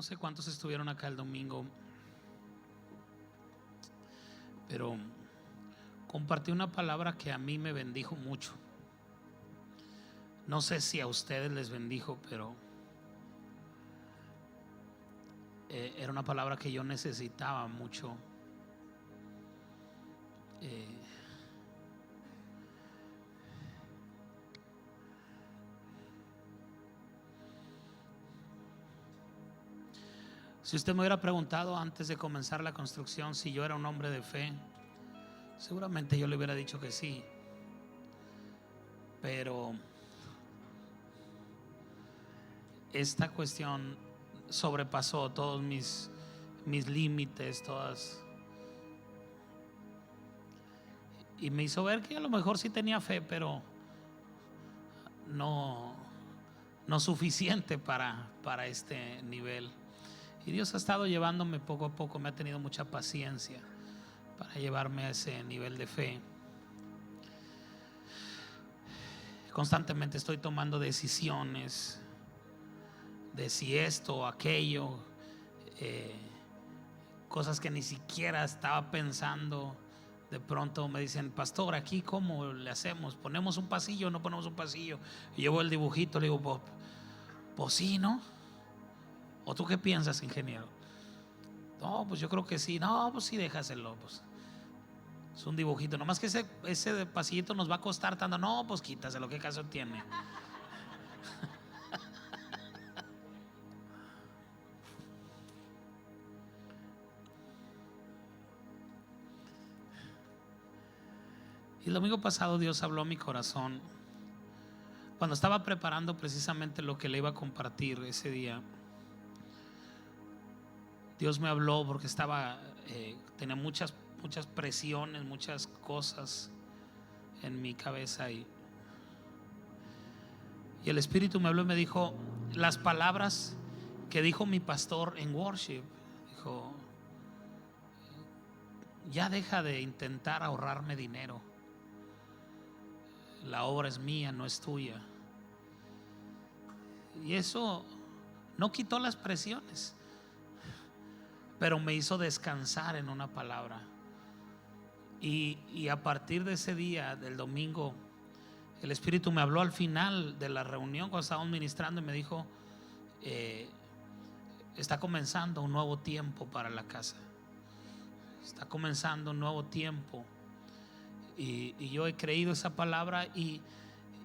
No sé cuántos estuvieron acá el domingo, pero compartí una palabra que a mí me bendijo mucho. No sé si a ustedes les bendijo, pero era una palabra que yo necesitaba mucho. Si usted me hubiera preguntado antes de comenzar la construcción si yo era un hombre de fe, seguramente yo le hubiera dicho que sí. Pero esta cuestión sobrepasó todos mis límites, todas, y me hizo ver que a lo mejor sí tenía fe, pero no suficiente para este nivel. Y Dios ha estado llevándome poco a poco, me ha tenido mucha paciencia para llevarme a ese nivel de fe. Constantemente estoy tomando decisiones de si esto o aquello, cosas que ni siquiera estaba pensando. De pronto me dicen: pastor, aquí ¿cómo le hacemos? ¿Ponemos un pasillo o no ponemos un pasillo? Y yo veo el dibujito, le digo: pues sí, ¿no? ¿O tú qué piensas, ingeniero? No, pues yo creo que sí. No, pues sí, déjaselo, pues es un dibujito, nomás que ese pasillito nos va a costar tanto. No, pues quítaselo, ¿qué caso tiene? Y el domingo pasado Dios habló a mi corazón cuando estaba preparando precisamente lo que le iba a compartir ese día. Dios me habló porque tenía muchas presiones, muchas cosas en mi cabeza, y el Espíritu me habló y me dijo las palabras que dijo mi pastor en worship. Dijo: ya deja de intentar ahorrarme dinero, la obra es mía, no es tuya. Y eso no quitó las presiones, pero me hizo descansar en una palabra. Y a partir de ese día, del domingo, el Espíritu me habló al final de la reunión cuando estábamos ministrando y me dijo: está comenzando un nuevo tiempo para la casa, está comenzando un nuevo tiempo. Y yo he creído esa palabra, y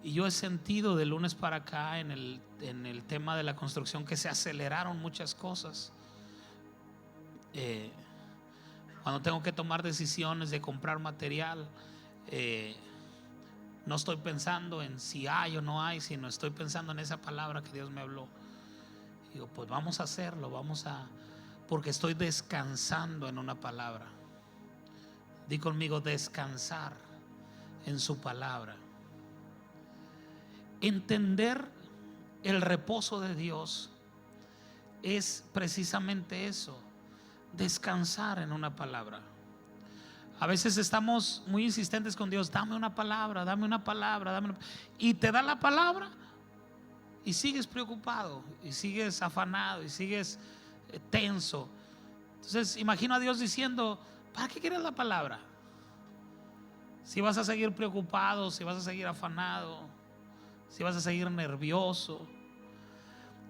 yo he sentido de lunes para acá en el tema de la construcción que se aceleraron muchas cosas. Cuando tengo que tomar decisiones de comprar material, no estoy pensando en si hay o no hay, sino estoy pensando en esa palabra que Dios me habló. Digo: pues vamos a hacerlo, porque estoy descansando en una palabra. Di conmigo: descansar en su palabra. Entender el reposo de Dios es precisamente eso, descansar en una palabra. A veces estamos muy insistentes con Dios: dame una palabra, dame una palabra, y te da la palabra y sigues preocupado, y sigues afanado, y sigues tenso. Entonces imagino a Dios diciendo: ¿para qué quieres la palabra? Si vas a seguir preocupado, si vas a seguir afanado, si vas a seguir nervioso.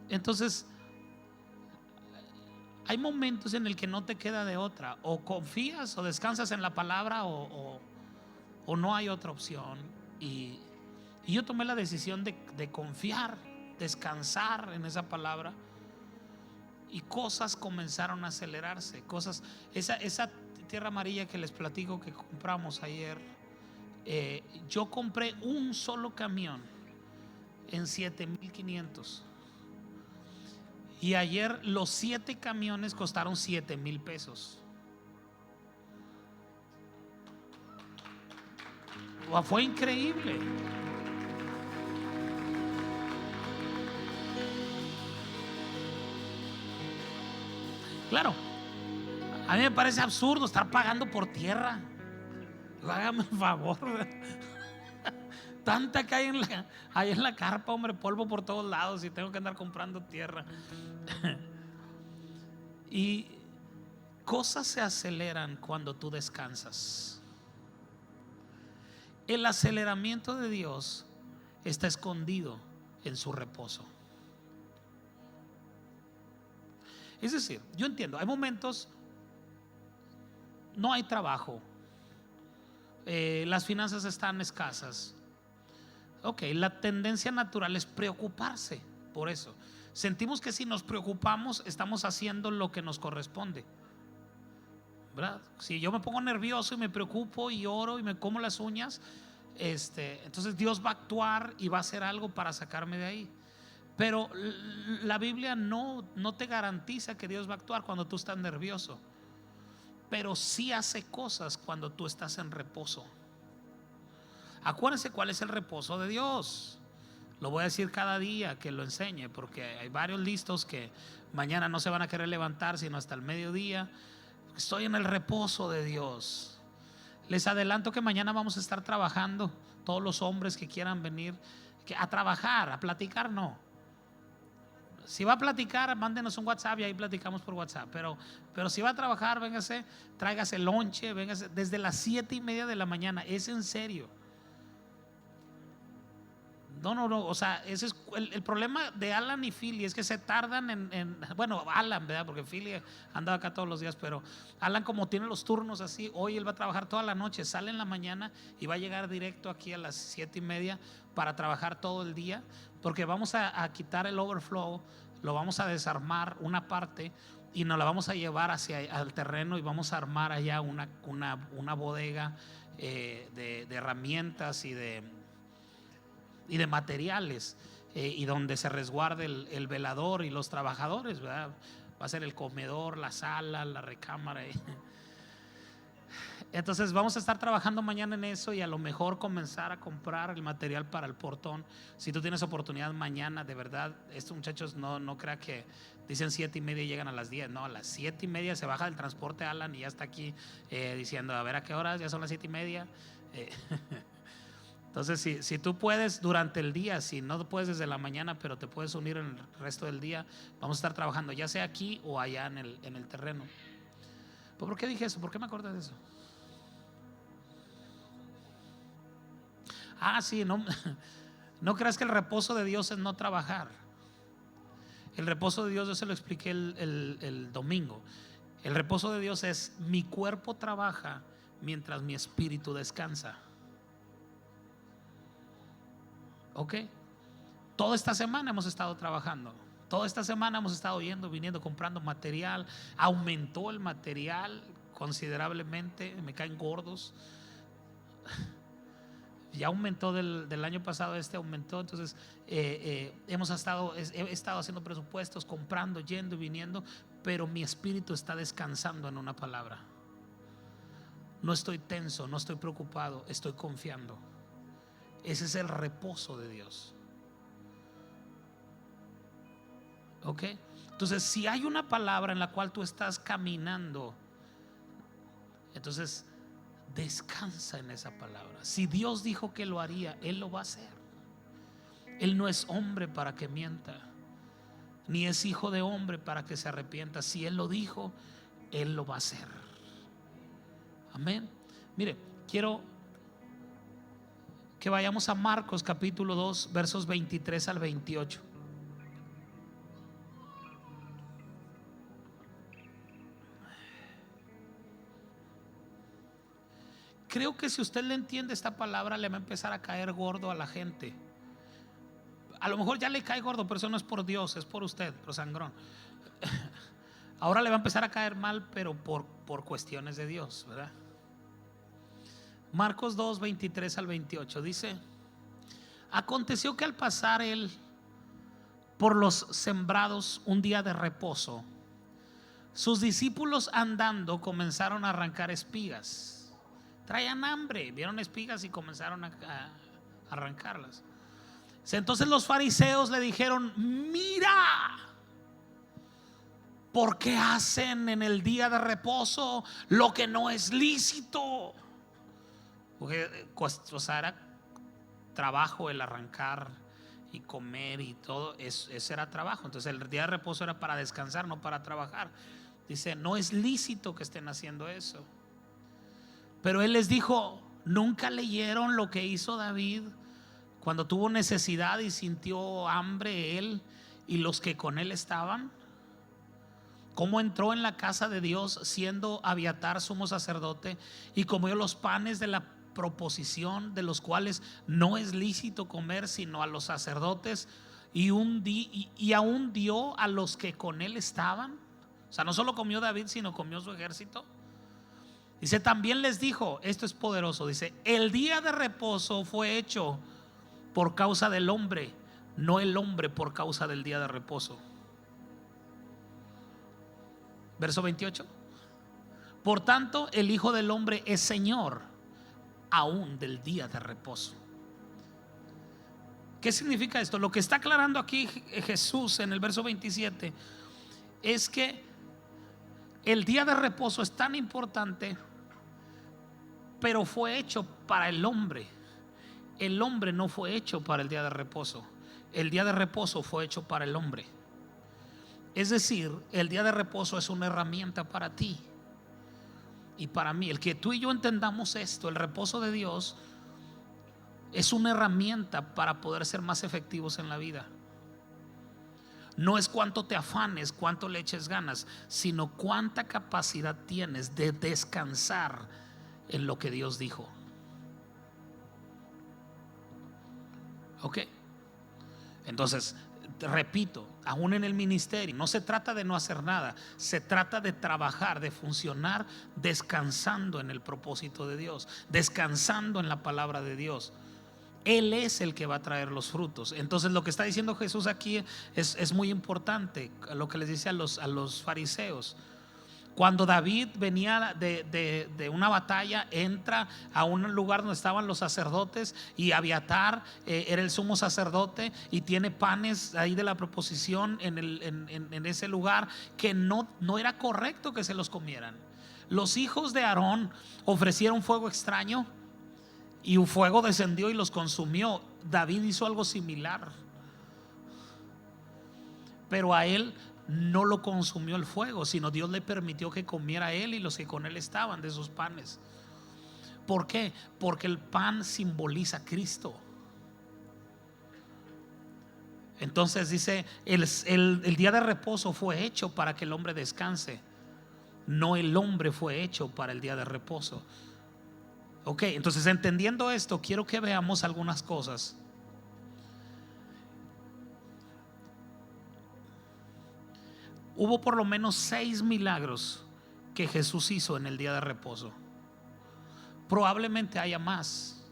Entonces hay momentos en el que no te queda de otra: o confías o descansas en la palabra, o no hay otra opción. Y yo tomé la decisión de confiar, descansar en esa palabra, y cosas comenzaron a acelerarse. Esa tierra amarilla que les platico que compramos ayer, yo compré un solo camión en 7,500, y ayer los 7 camiones costaron 7,000 pesos. Fue increíble. Claro, a mí me parece absurdo estar pagando por tierra. Hágame el favor. Tanta que hay en la carpa, hombre, polvo por todos lados, y tengo que andar comprando tierra. Y cosas se aceleran cuando tú descansas. El aceleramiento de Dios está escondido en su reposo. Es decir, yo entiendo, hay momentos, no hay trabajo, las finanzas están escasas. Ok, la tendencia natural es preocuparse por eso. Sentimos que si nos preocupamos estamos haciendo lo que nos corresponde, ¿verdad? Si yo me pongo nervioso y me preocupo y oro y me como las uñas, entonces Dios va a actuar y va a hacer algo para sacarme de ahí. Pero la Biblia no te garantiza que Dios va a actuar cuando tú estás nervioso, pero sí hace cosas cuando tú estás en reposo. Acuérdense cuál es el reposo de Dios. Lo voy a decir cada día que lo enseñe, porque hay varios listos que mañana no se van a querer levantar sino hasta el mediodía. Estoy en el reposo de Dios. Les adelanto que mañana vamos a estar trabajando. Todos los hombres que quieran venir a trabajar, a platicar, no. Si va a platicar, mándenos un WhatsApp y ahí platicamos por WhatsApp. Pero si va a trabajar, véngase, tráigase lonche, véngase desde las 7:30 de la mañana. Es en serio. No, o sea, ese es el problema de Alan y Philly, es que se tardan bueno, Alan, ¿verdad? Porque Philly anda acá todos los días, pero Alan, como tiene los turnos así, hoy él va a trabajar toda la noche, sale en la mañana y va a llegar directo aquí a las 7:30 para trabajar todo el día, porque vamos a quitar el overflow, lo vamos a desarmar una parte y nos la vamos a llevar al terreno y vamos a armar allá una bodega de herramientas y de materiales, y donde se resguarde el velador y los trabajadores, ¿verdad? Va a ser el comedor, la sala, la recámara. Entonces vamos a estar trabajando mañana en eso y a lo mejor comenzar a comprar el material para el portón. Si tú tienes oportunidad mañana, de verdad, estos muchachos no crea que dicen 7:30 y llegan a las 10. No, a las 7:30 se baja del transporte Alan y ya está aquí diciendo a ver a qué horas, ya son las 7:30. Entonces, si tú puedes durante el día, si no puedes desde la mañana, pero te puedes unir el resto del día, vamos a estar trabajando, ya sea aquí o allá en el terreno. ¿Por qué dije eso? ¿Por qué me acordé de eso? Sí, no creas que el reposo de Dios es no trabajar. El reposo de Dios, yo se lo expliqué el domingo. El reposo de Dios es: mi cuerpo trabaja mientras mi espíritu descansa. Ok, toda esta semana hemos estado trabajando. Toda esta semana hemos estado yendo, viniendo, comprando material. Aumentó el material considerablemente. Me caen gordos. Ya aumentó del año pasado, aumentó. Entonces he estado haciendo presupuestos, comprando, yendo y viniendo. Pero mi espíritu está descansando en una palabra. No estoy tenso, no estoy preocupado, estoy confiando. Ese es el reposo de Dios. ¿Ok? Entonces, si hay una palabra en la cual tú estás caminando, entonces descansa en esa palabra. Si Dios dijo que lo haría, Él lo va a hacer. Él no es hombre para que mienta, ni es hijo de hombre para que se arrepienta. Si Él lo dijo, Él lo va a hacer. Amén. Mire, quiero que vayamos a Marcos capítulo 2 versos 23 al 28. Creo que si usted le entiende esta palabra, le va a empezar a caer gordo a la gente. A lo mejor ya le cae gordo, pero eso no es por Dios, es por usted, por sangrón. Ahora le va a empezar a caer mal, pero por cuestiones de Dios, ¿verdad? Marcos 2, 23 al 28 dice: aconteció que al pasar él por los sembrados un día de reposo, sus discípulos andando comenzaron a arrancar espigas. Traían hambre, vieron espigas y comenzaron a arrancarlas. Entonces los fariseos le dijeron: mira, ¿por qué hacen en el día de reposo lo que no es lícito? Porque, o sea, era trabajo el arrancar y comer y todo, ese era trabajo. Entonces el día de reposo era para descansar, no para trabajar. Dice, no es lícito que estén haciendo eso. Pero él les dijo, ¿nunca leyeron lo que hizo David cuando tuvo necesidad y sintió hambre él y los que con él estaban? ¿Cómo entró en la casa de Dios siendo Abiatar sumo sacerdote y comió los panes de la proposición, de los cuales no es lícito comer sino a los sacerdotes, y aún dio a los que con él estaban? O sea, no solo comió David, sino comió su ejército. Dice, también les dijo, esto es poderoso, dice, el día de reposo fue hecho por causa del hombre, no el hombre por causa del día de reposo. Verso 28. Por tanto, el Hijo del Hombre es Señor aún del día de reposo. ¿Qué significa esto? Lo que está aclarando aquí Jesús en el verso 27 es que el día de reposo es tan importante, pero fue hecho para el hombre. El hombre no fue hecho para el día de reposo. El día de reposo fue hecho para el hombre. Es decir, el día de reposo es una herramienta para ti y para mí. El que tú y yo entendamos esto, el reposo de Dios es una herramienta para poder ser más efectivos en la vida. No es cuánto te afanes, cuánto le eches ganas, sino cuánta capacidad tienes de descansar en lo que Dios dijo. Ok. Entonces, repito, aún en el ministerio no se trata de no hacer nada, se trata de trabajar, de funcionar descansando en el propósito de Dios, descansando en la palabra de Dios. Él es el que va a traer los frutos. Entonces lo que está diciendo Jesús aquí es muy importante, lo que les dice a los fariseos. Cuando David venía de una batalla, entra a un lugar donde estaban los sacerdotes y Abiatar era el sumo sacerdote y tiene panes ahí de la proposición en ese lugar que no era correcto que se los comieran. Los hijos de Aarón ofrecieron fuego extraño y un fuego descendió y los consumió. David hizo algo similar, pero a él no lo consumió el fuego, sino Dios le permitió que comiera él y los que con él estaban de esos panes. ¿Por qué? Porque el pan simboliza a Cristo. Entonces dice, el día de reposo fue hecho para que el hombre descanse, no el hombre fue hecho para el día de reposo. Ok, entonces entendiendo esto, quiero que veamos algunas cosas. Hubo por lo menos 6 milagros que Jesús hizo en el día de reposo. Probablemente haya más,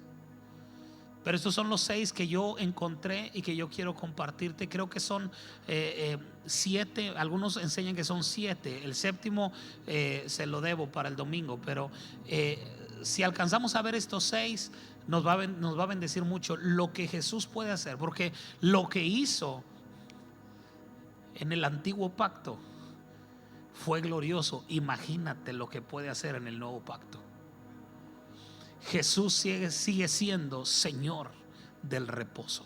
pero estos son los 6 que yo encontré y que yo quiero compartirte. Creo que son 7, algunos enseñan que son 7. El séptimo se lo debo para el domingo, pero si alcanzamos a ver estos 6, nos va a bendecir mucho lo que Jesús puede hacer, porque lo que hizo en el antiguo pacto fue glorioso. Imagínate lo que puede hacer en el nuevo pacto. Jesús sigue siendo Señor del reposo.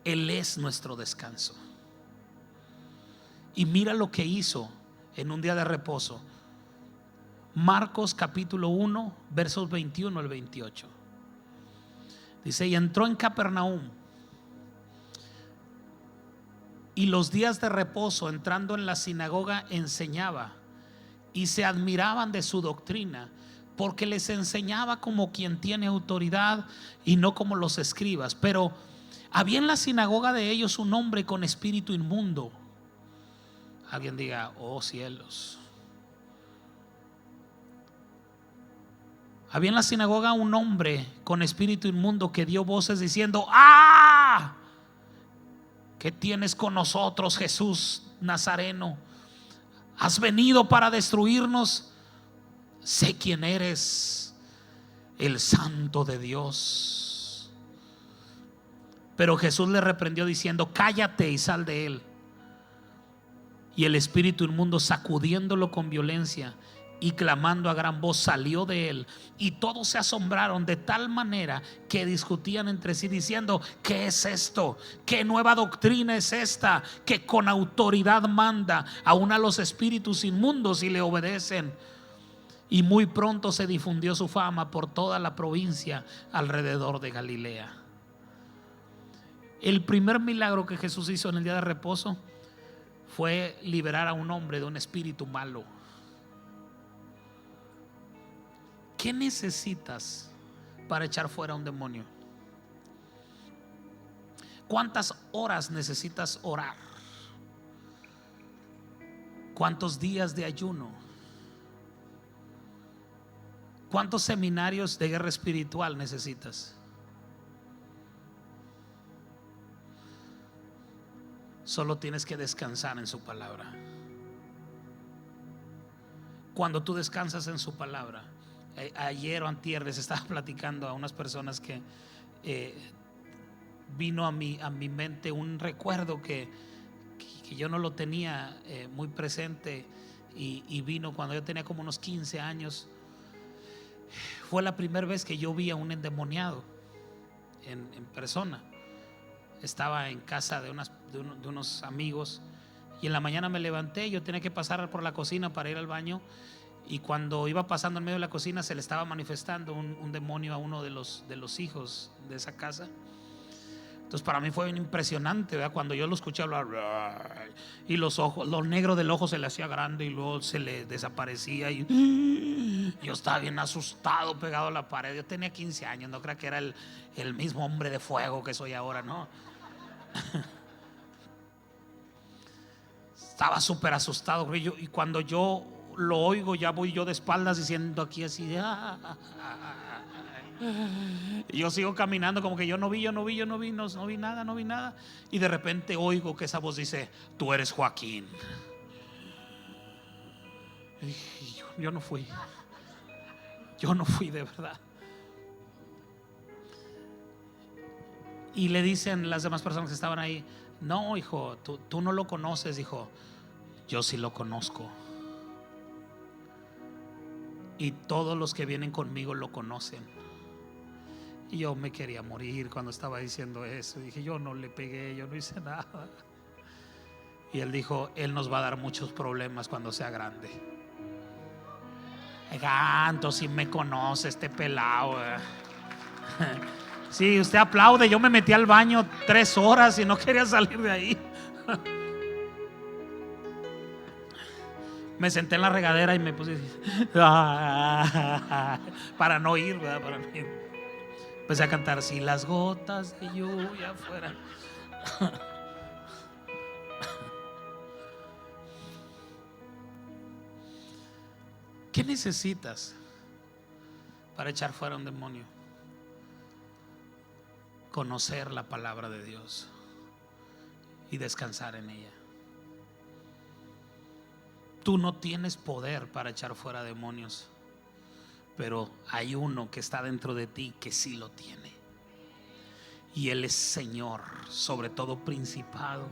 Él es nuestro descanso. Y mira lo que hizo en un día de reposo. Marcos capítulo 1 versos 21 al 28. Dice, y entró en Capernaum, y los días de reposo, entrando en la sinagoga, enseñaba, y se admiraban de su doctrina, porque les enseñaba como quien tiene autoridad y no como los escribas. Pero había en la sinagoga de ellos un hombre con espíritu inmundo. Alguien diga, oh cielos. Había en la sinagoga un hombre con espíritu inmundo que dio voces diciendo, ¡ah! ¿Qué tienes con nosotros, Jesús Nazareno? ¿Has venido para destruirnos? Sé quién eres, el Santo de Dios. Pero Jesús le reprendió diciendo, cállate y sal de él. Y el espíritu inmundo, sacudiéndolo con violencia, y clamando a gran voz salió de él, y todos se asombraron de tal manera que discutían entre sí diciendo: ¿qué es esto? ¿Qué nueva doctrina es esta? Que con autoridad manda aún a los espíritus inmundos y le obedecen. Y muy pronto se difundió su fama por toda la provincia alrededor de Galilea. El primer milagro que Jesús hizo en el día de reposo fue liberar a un hombre de un espíritu malo. ¿Qué necesitas para echar fuera un demonio? ¿Cuántas horas necesitas orar? ¿Cuántos días de ayuno? ¿Cuántos seminarios de guerra espiritual necesitas? Solo tienes que descansar en su palabra. Cuando tú descansas en su palabra, ayer o antier les estaba platicando a unas personas que vino a mi mente un recuerdo que yo no lo tenía muy presente, y vino cuando yo tenía como unos 15 años. Fue la primera vez que yo vi a un endemoniado en persona. Estaba en casa de unos amigos, y en la mañana me levanté. Yo tenía que pasar por la cocina para ir al baño, y cuando iba pasando en medio de la cocina se le estaba manifestando un demonio a uno de los hijos de esa casa. Entonces para mí fue bien impresionante, ¿verdad? Cuando yo lo escuché hablar, y los ojos, lo negro del ojo se le hacía grande y luego se le desaparecía, y yo estaba bien asustado, pegado a la pared. Yo tenía 15 años, no creo que era el mismo hombre de fuego que soy ahora, no. Estaba súper asustado, y cuando yo lo oigo, ya voy yo de espaldas diciendo aquí así de y yo sigo caminando como que yo no vi nada. Y de repente oigo que esa voz dice: tú eres Joaquín. Y yo no fui de verdad. Y le dicen las demás personas que estaban ahí: no, hijo, tú no lo conoces. Dijo: yo sí lo conozco, y todos los que vienen conmigo lo conocen. Y yo me quería morir cuando estaba diciendo eso. Dije: yo no le pegué, yo no hice nada. Y él dijo: él nos va a dar muchos problemas cuando sea grande. Ganto, si me conoce este pelado. Sí, usted aplaude. Yo me metí al baño 3 horas y no quería salir de ahí. Me senté en la regadera y me puse para no ir, ¿verdad? Para no ir. Empecé a cantar: si las gotas de lluvia fueran. ¿Qué necesitas para echar fuera un demonio? Conocer la palabra de Dios y descansar en ella. Tú no tienes poder para echar fuera demonios, pero hay uno que está dentro de ti que sí lo tiene, y Él es Señor sobre todo principado,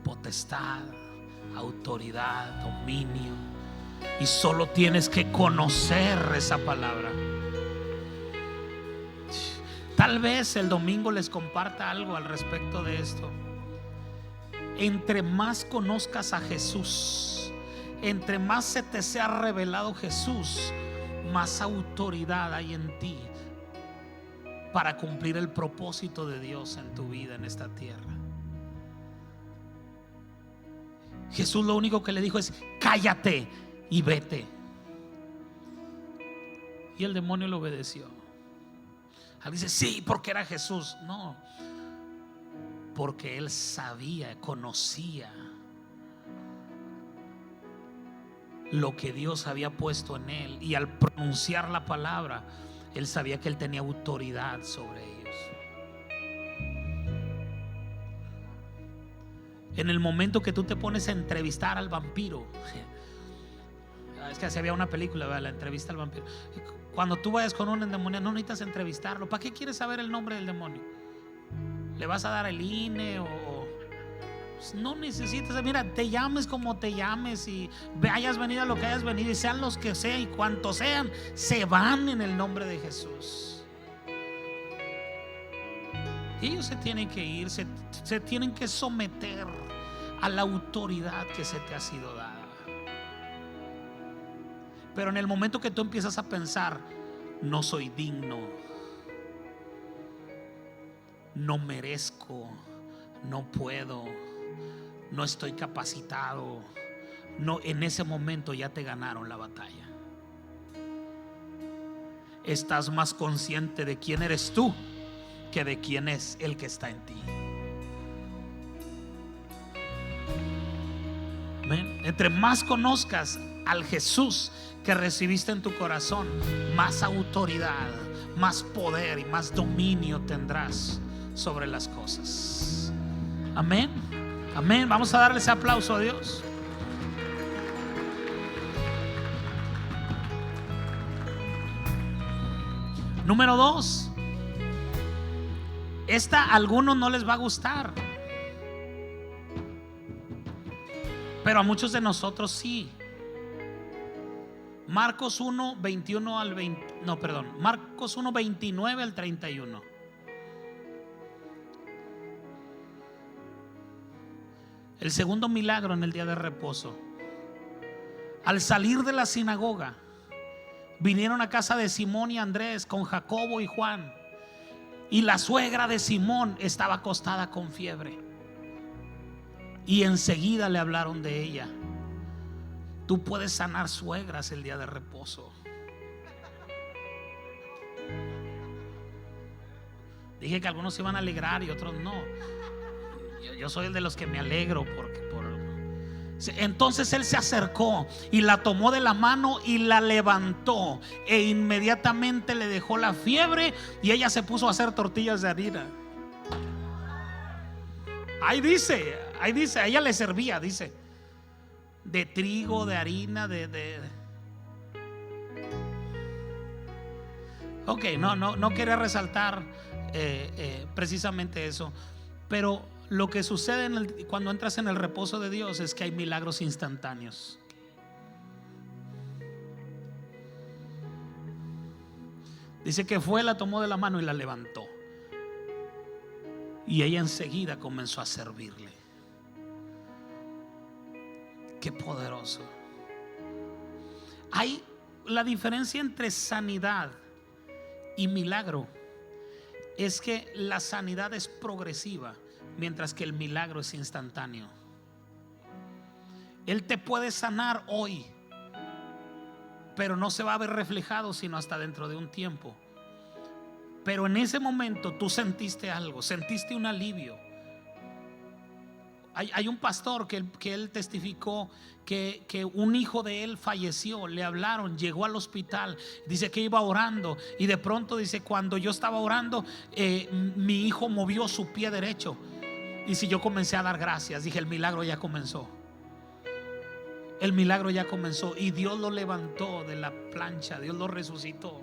potestad, autoridad, dominio. Y solo tienes que conocer esa palabra. Tal vez el domingo les comparta algo al respecto de esto. Entre más conozcas a Jesús, entre más se te sea revelado Jesús, más autoridad hay en ti para cumplir el propósito de Dios en tu vida en esta tierra. Jesús lo único que le dijo es: cállate y vete. Y el demonio le obedeció. Dice: sí, porque era Jesús. No, porque él sabía, conocía lo que Dios había puesto en él, y al pronunciar la palabra, él sabía que él tenía autoridad sobre ellos. En el momento que tú te pones a entrevistar al vampiro, es que así había una película, ¿verdad? La entrevista al vampiro. Cuando tú vayas con un endemoniado, no necesitas entrevistarlo. ¿Para qué quieres saber el nombre del demonio? ¿Le vas a dar el INE o No necesitas, mira, te llames como te llames y hayas venido a lo que hayas venido y sean los que sean y cuantos sean, se van en el nombre de Jesús. Ellos se tienen que ir, se tienen que someter a la autoridad que se te ha sido dada. Pero en el momento que tú empiezas a pensar, no soy digno, no merezco, no puedo, no estoy capacitado, no, en ese momento ya te ganaron la batalla. Estás más consciente de quién eres tú que de quién es el que está en ti. Amén. Entre más conozcas al Jesús que recibiste en tu corazón, más autoridad, más poder y más dominio tendrás sobre las cosas. Amén. Amén. Vamos a darle ese aplauso a Dios. Número 2. Esta a algunos no les va a gustar, pero a muchos de nosotros sí. Marcos 1, 21 al 20, no, perdón, Marcos 1, 29 al 31. El segundo milagro en el día de reposo. Al salir de la sinagoga, vinieron a casa de Simón y Andrés con Jacobo y Juan. Y la suegra de Simón estaba acostada con fiebre. Y enseguida le hablaron de ella. Tú puedes sanar suegras el día de reposo. Dije que algunos se iban a alegrar y otros no. Yo soy el de los que me alegro Entonces él se acercó y la tomó de la mano y la levantó, e inmediatamente le dejó la fiebre y ella se puso a hacer tortillas de harina. Ahí dice, a ella le servía, dice, de trigo, de harina, Ok, no quería resaltar precisamente eso, pero lo que sucede cuando entras en el reposo de Dios es que hay milagros instantáneos. Dice que fue, la tomó de la mano y la levantó, y ella enseguida comenzó a servirle. Qué poderoso. Hay la diferencia entre sanidad y milagro es que la sanidad es progresiva, mientras que el milagro es instantáneo. Él te puede sanar hoy, pero no se va a ver reflejado sino hasta dentro de un tiempo. Pero en ese momento tú sentiste algo, sentiste un alivio. Hay un pastor que él testificó que un hijo de él falleció. Le hablaron, llegó al hospital, dice que iba orando y de pronto dice, cuando yo estaba orando, mi hijo movió su pie derecho. Y si yo comencé a dar gracias, dije, el milagro ya comenzó. El milagro ya comenzó y Dios lo levantó de la plancha, Dios lo resucitó.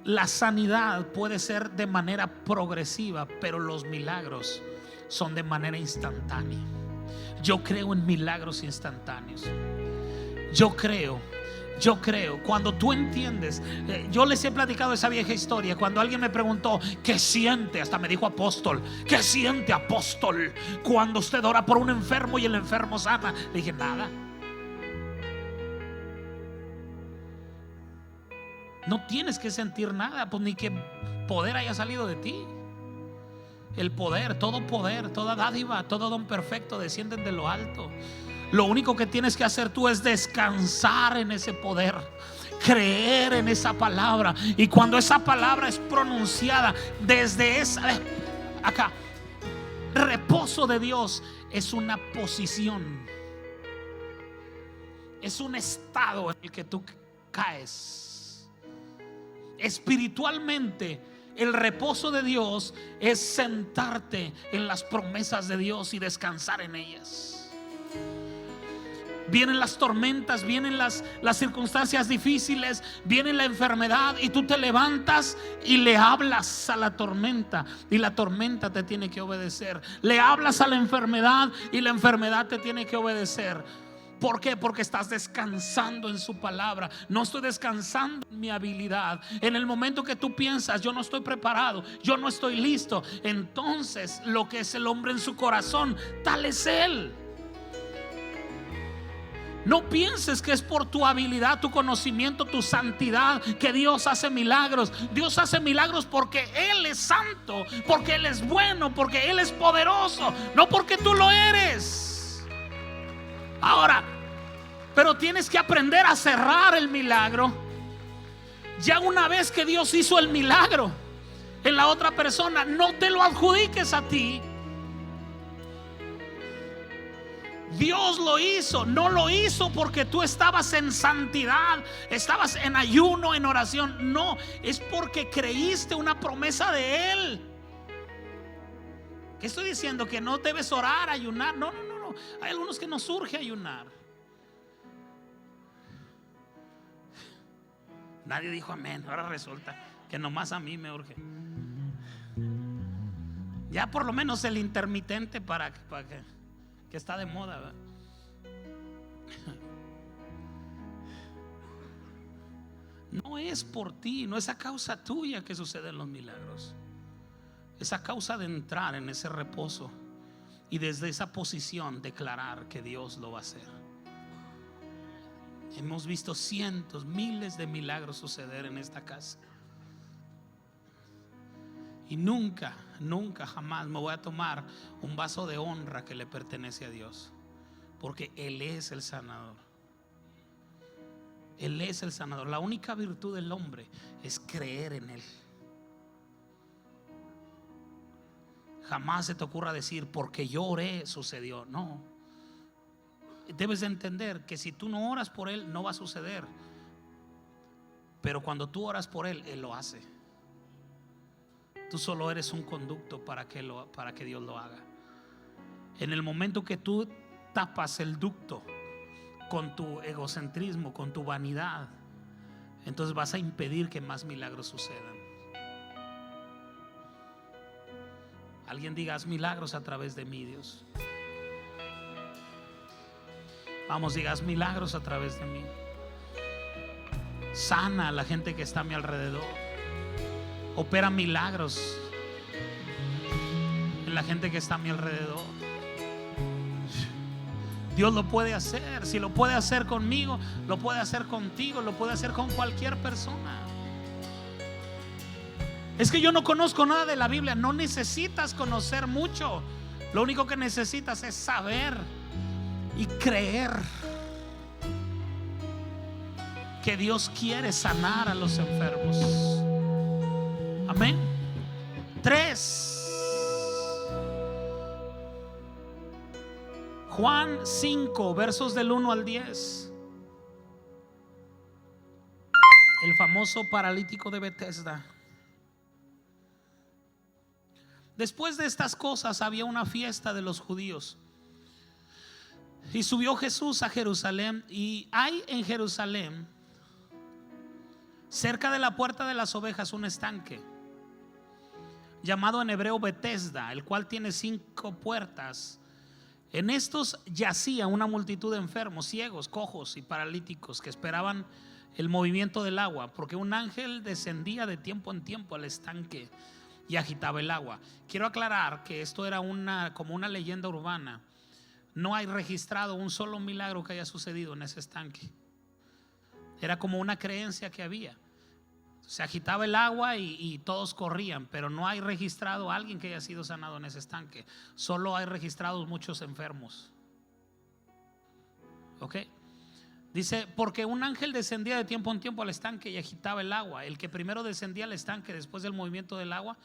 La sanidad puede ser de manera progresiva, pero los milagros son de manera instantánea. Yo creo en milagros instantáneos. Yo creo, cuando tú entiendes, yo les he platicado esa vieja historia. Cuando alguien me preguntó, ¿qué siente? Hasta me dijo apóstol, ¿qué siente, apóstol, cuando usted ora por un enfermo y el enfermo sana? Le dije, nada. No tienes que sentir nada, pues ni que poder haya salido de ti. El poder, toda dádiva, todo don perfecto descienden de lo alto. Lo único que tienes que hacer tú es descansar en ese poder, creer en esa palabra. Y cuando esa palabra es pronunciada desde acá, reposo de Dios es una posición, es un estado en el que tú caes. Espiritualmente, el reposo de Dios es sentarte en las promesas de Dios y descansar en ellas. vienen las tormentas, vienen las circunstancias difíciles, viene la enfermedad, y tú te levantas y le hablas a la tormenta, y la tormenta te tiene que obedecer. Le hablas a la enfermedad y la enfermedad te tiene que obedecer. ¿Por qué? Porque estás descansando en su palabra. No estoy descansando en mi habilidad. En el momento que tú piensas, yo no estoy preparado, yo no estoy listo, entonces lo que es el hombre en su corazón, tal es él. No pienses que es por tu habilidad, tu conocimiento, tu santidad que Dios hace milagros. Dios hace milagros porque Él es santo, porque Él es bueno, porque Él es poderoso, no porque tú lo eres. Ahora, pero tienes que aprender a cerrar el milagro. Ya una vez que Dios hizo el milagro en la otra persona, no te lo adjudiques a ti. Dios lo hizo, no lo hizo porque tú estabas en santidad, estabas en ayuno, en oración. No, es porque creíste una promesa de Él. ¿Qué estoy diciendo? Que no debes orar, ayunar. No. Hay algunos que nos urge ayunar. Nadie dijo amén. Ahora resulta que nomás a mí me urge. Ya por lo menos el intermitente para que está de moda, ¿verdad? No es por ti, no es a causa tuya que suceden los milagros. Es a causa de entrar en ese reposo y desde esa posición declarar que Dios lo va a hacer. Hemos visto cientos, miles de milagros suceder en esta casa. Y nunca, jamás me voy a tomar un vaso de honra que le pertenece a Dios, porque Él es el sanador. Él es el sanador. La única virtud del hombre es creer en Él. Jamás se te ocurra decir porque yo oré sucedió. No. Debes de entender que si tú no oras por Él, no va a suceder. Pero cuando tú oras por Él, Él lo hace. Tú solo eres un conducto para que Dios lo haga. En el momento que tú tapas el ducto con tu egocentrismo, con tu vanidad, entonces vas a impedir que más milagros sucedan. Alguien diga: haz milagros a través de mí, Dios. Vamos, diga: haz milagros a través de mí. Sana a la gente que está a mi alrededor. Opera milagros en la gente que está a mi alrededor. Dios lo puede hacer. Si lo puede hacer conmigo, lo puede hacer contigo, lo puede hacer con cualquier persona. Es que yo no conozco nada de la Biblia. No necesitas conocer mucho. Lo único que necesitas es saber y creer que Dios quiere sanar a los enfermos. Amén. 3. Juan 5, versos del 1 al 10. El famoso paralítico de Betesda. Después de estas cosas había una fiesta de los judíos. Y subió Jesús a Jerusalén. Y hay en Jerusalén, cerca de la puerta de las ovejas, un estanque llamado en hebreo Betesda, el cual tiene 5 puertas. En estos yacía una multitud de enfermos, ciegos, cojos y paralíticos que esperaban el movimiento del agua, porque un ángel descendía de tiempo en tiempo al estanque y agitaba el agua. Quiero aclarar que esto era como una leyenda urbana. No hay registrado un solo milagro que haya sucedido en ese estanque. Era como una creencia que había. Se agitaba el agua y todos corrían, pero no hay registrado a alguien que haya sido sanado en ese estanque. Solo hay registrados muchos enfermos. ¿Ok? Dice: porque un ángel descendía de tiempo en tiempo al estanque y agitaba el agua. El que primero descendía al estanque después del movimiento del agua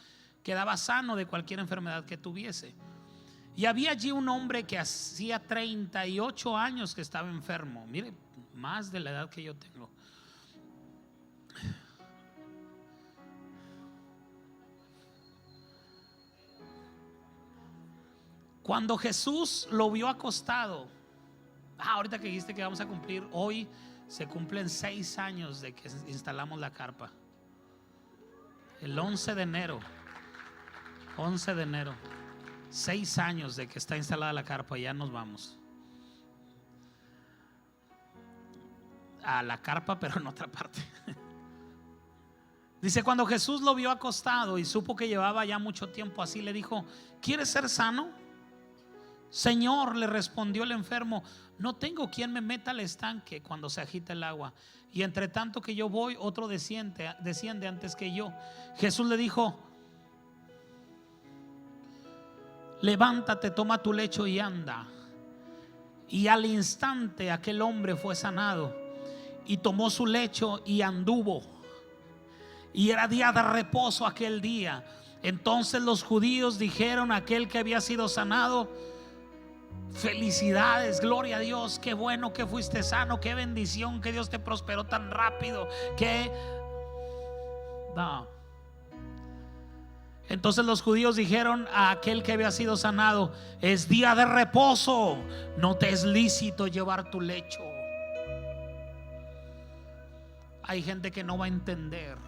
quedaba sano de cualquier enfermedad que tuviese. Y había allí un hombre que hacía 38 años que estaba enfermo. Mire, más de la edad que yo tengo. Cuando Jesús lo vio acostado Ahorita que dijiste que vamos a cumplir, hoy se cumplen 6 años de que instalamos la carpa. El 11 de enero. 11 de enero. 6 años de que está instalada la carpa. Ya nos vamos a la carpa, pero en otra parte. Dice: cuando Jesús lo vio acostado y supo que llevaba ya mucho tiempo así, le dijo: ¿quieres ser sano? Señor, le respondió el enfermo, no tengo quien me meta al estanque cuando se agita el agua, y entre tanto que yo voy, otro desciende antes que yo. Jesús le dijo: levántate, toma tu lecho y anda. Y al instante aquel hombre fue sanado y tomó su lecho y anduvo. Y era día de reposo aquel día. Entonces los judíos dijeron a aquel que había sido sanado: felicidades, gloria a Dios, qué bueno que fuiste sano, qué bendición que Dios te prosperó tan rápido. Entonces los judíos dijeron a aquel que había sido sanado: es día de reposo, no te es lícito llevar tu lecho. Hay gente que no va a entender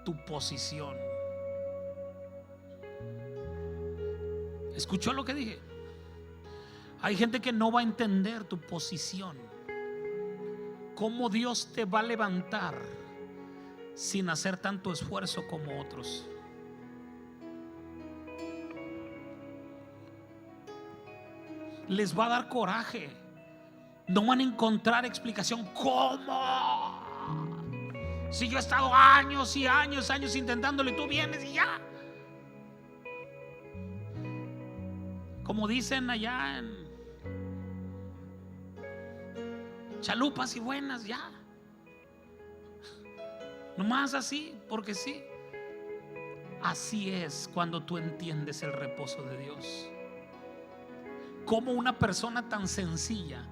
tu posición. ¿Escuchó lo que dije? Hay gente que no va a entender tu posición. Cómo Dios te va a levantar sin hacer tanto esfuerzo como otros. Les va a dar coraje. No van a encontrar explicación. ¿Cómo? Si yo he estado años y años intentándolo y tú vienes y ya. Como dicen allá en chalupas y buenas, ya. Nomás así, porque sí. Así es cuando tú entiendes el reposo de Dios. Cómo una persona tan sencilla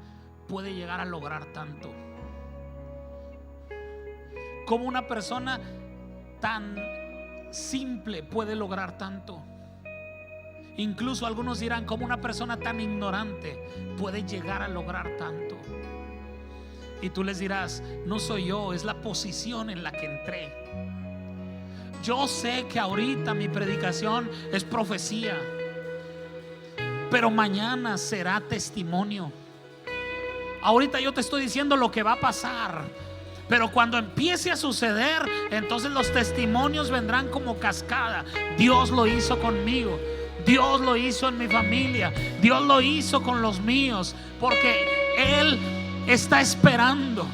puede llegar a lograr tanto. Cómo una persona tan simple puede lograr tanto. Incluso algunos dirán: cómo una persona tan ignorante puede llegar a lograr tanto. Y tú les dirás: no soy yo, es la posición en la que entré. Yo sé que ahorita mi predicación es profecía, pero mañana será testimonio. Ahorita yo te estoy diciendo lo que va a pasar, pero cuando empiece a suceder, entonces los testimonios vendrán como cascada. Dios lo hizo conmigo, Dios lo hizo en mi familia, Dios lo hizo con los míos, porque Él está esperando,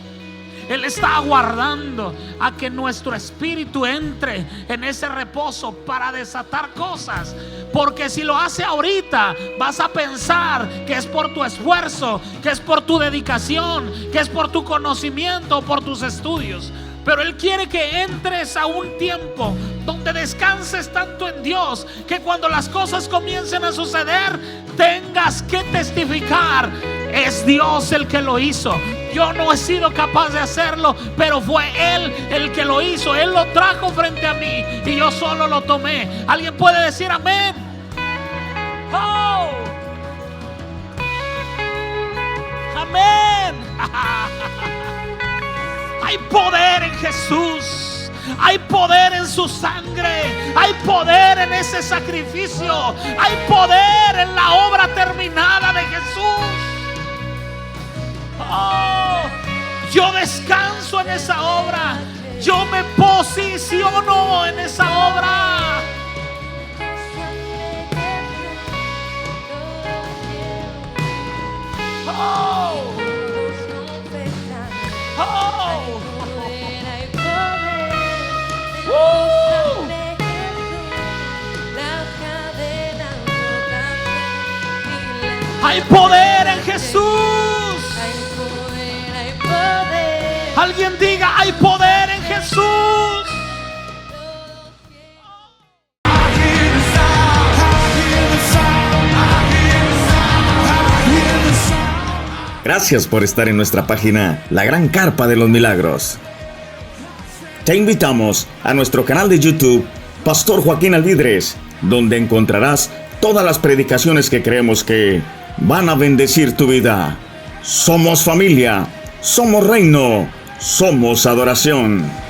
Él está aguardando a que nuestro espíritu entre en ese reposo para desatar cosas. Porque si lo hace ahorita, vas a pensar que es por tu esfuerzo, que es por tu dedicación, que es por tu conocimiento o por tus estudios. Pero Él quiere que entres a un tiempo donde descanses tanto en Dios, que cuando las cosas comiencen a suceder, tengas que testificar: es Dios el que lo hizo. Yo no he sido capaz de hacerlo, pero fue Él el que lo hizo. Él lo trajo frente a mí y yo solo lo tomé. ¿Alguien puede decir amén? ¡Oh! ¡Amén! Hay poder en Jesús. Hay poder en su sangre. Hay poder en ese sacrificio. Hay poder en la obra terminada de Jesús. Oh, yo descanso en esa obra. Yo me posiciono en esa obra. Oh, oh. Hay poder en Jesús. Alguien diga: hay poder en Jesús. Gracias por estar en nuestra página La Gran Carpa de los Milagros. Te invitamos a nuestro canal de YouTube, Pastor Joaquín Alvidres, donde encontrarás todas las predicaciones que creemos que van a bendecir tu vida. Somos familia, somos reino, somos adoración.